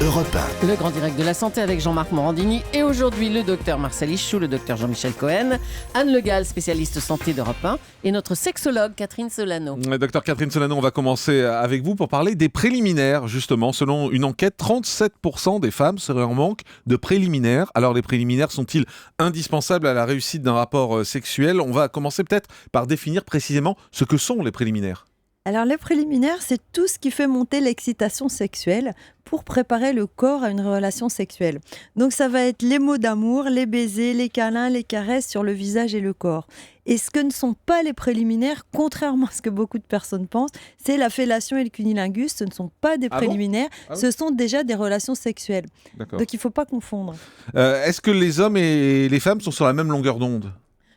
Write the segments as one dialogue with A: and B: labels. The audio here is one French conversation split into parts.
A: Europe 1.
B: Le grand direct de la santé avec Jean-Marc Morandini et aujourd'hui le docteur Marcel Ichou, le docteur Jean-Michel Cohen, Anne Le Gall, spécialiste santé d'Europe 1 et notre sexologue Catherine Solano.
C: Docteur Catherine Solano, on va commencer avec vous pour parler des préliminaires. Justement, selon une enquête, 37% des femmes seraient en manque de préliminaires. Alors les préliminaires sont-ils indispensables à la réussite d'un rapport sexuel ? On va commencer peut-être par définir précisément ce que sont les préliminaires.
D: Alors les préliminaires, c'est tout ce qui fait monter l'excitation sexuelle pour préparer le corps à une relation sexuelle. Donc ça va être les mots d'amour, les baisers, les câlins, les caresses sur le visage et le corps. Et ce que ne sont pas les préliminaires, contrairement à ce que beaucoup de personnes pensent, c'est la fellation et le cunilingus. Ce ne sont pas des préliminaires, ce sont déjà des relations sexuelles.
C: D'accord.
D: Donc il ne faut pas confondre.
C: Est-ce que les hommes et les femmes sont sur la même longueur d'onde ?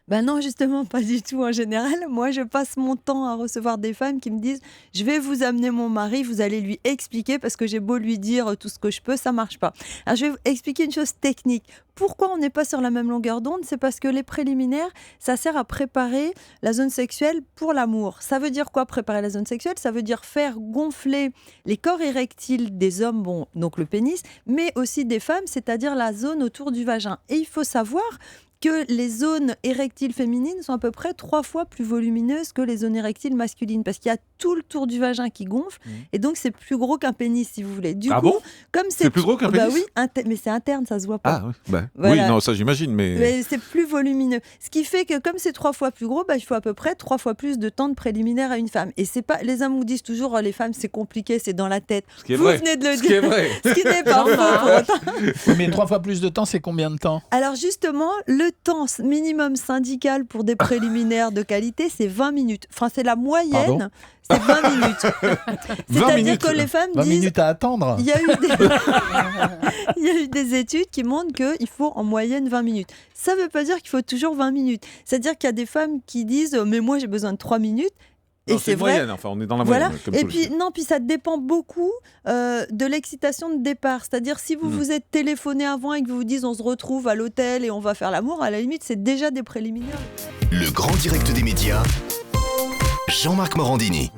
D: Ben non, justement, pas du tout en général. Moi, je passe mon temps à recevoir des femmes qui me disent « Je vais vous amener mon mari, vous allez lui expliquer parce que j'ai beau lui dire tout ce que je peux, ça marche pas. » Alors, je vais vous expliquer une chose technique. Pourquoi on n'est pas sur la même longueur d'onde ? C'est parce que les préliminaires, ça sert à préparer la zone sexuelle pour l'amour. Ça veut dire quoi, préparer la zone sexuelle ? Ça veut dire faire gonfler les corps érectiles des hommes, bon, donc le pénis, mais aussi des femmes, c'est-à-dire la zone autour du vagin. Et il faut savoir que les zones érectiles féminines sont à peu près 3 fois plus volumineuses que les zones érectiles masculines, parce qu'il y a tout le tour du vagin qui gonfle, et donc c'est plus gros qu'un pénis, si vous voulez. Du coup,
C: bon ?
D: comme
C: c'est plus gros qu'un pénis ?
D: Oui, mais c'est interne, ça se voit pas.
C: Ah oui,
D: Voilà.
C: Oui, non, ça j'imagine,
D: Mais c'est plus volumineux. Ce qui fait que comme c'est 3 fois plus gros, il faut à peu près 3 fois plus de temps de préliminaire à une femme. Et c'est pas, les hommes vous disent toujours les femmes c'est compliqué, c'est dans la tête. Vous venez de le dire.
C: Ce qui est vrai.
D: Ce qui n'est pas faux pour autant.
E: Oui, mais 3 fois plus de temps, c'est combien de temps ?
D: Alors justement, le temps minimum syndical pour des préliminaires de qualité, c'est 20 minutes. Enfin, c'est la moyenne, c'est 20 minutes.
C: 20
D: C'est-à-dire
C: minutes.
D: que les femmes
E: 20
D: disent...
E: minutes à attendre.
D: Il y a eu des études qui montrent qu'il faut en moyenne 20 minutes. Ça ne veut pas dire qu'il faut toujours 20 minutes. C'est-à-dire qu'il y a des femmes qui disent « mais moi j'ai besoin de 3 minutes ».
C: Non,
D: Et c'est vrai.
C: moyenne, enfin, on est dans la
D: Voilà.
C: moyenne. Comme
D: Et
C: solution.
D: puis ça dépend beaucoup de l'excitation de départ. C'est-à-dire si vous vous êtes téléphoné avant et que vous vous dites on se retrouve à l'hôtel et on va faire l'amour, à la limite c'est déjà des préliminaires.
A: Le grand direct des médias, Jean-Marc Morandini.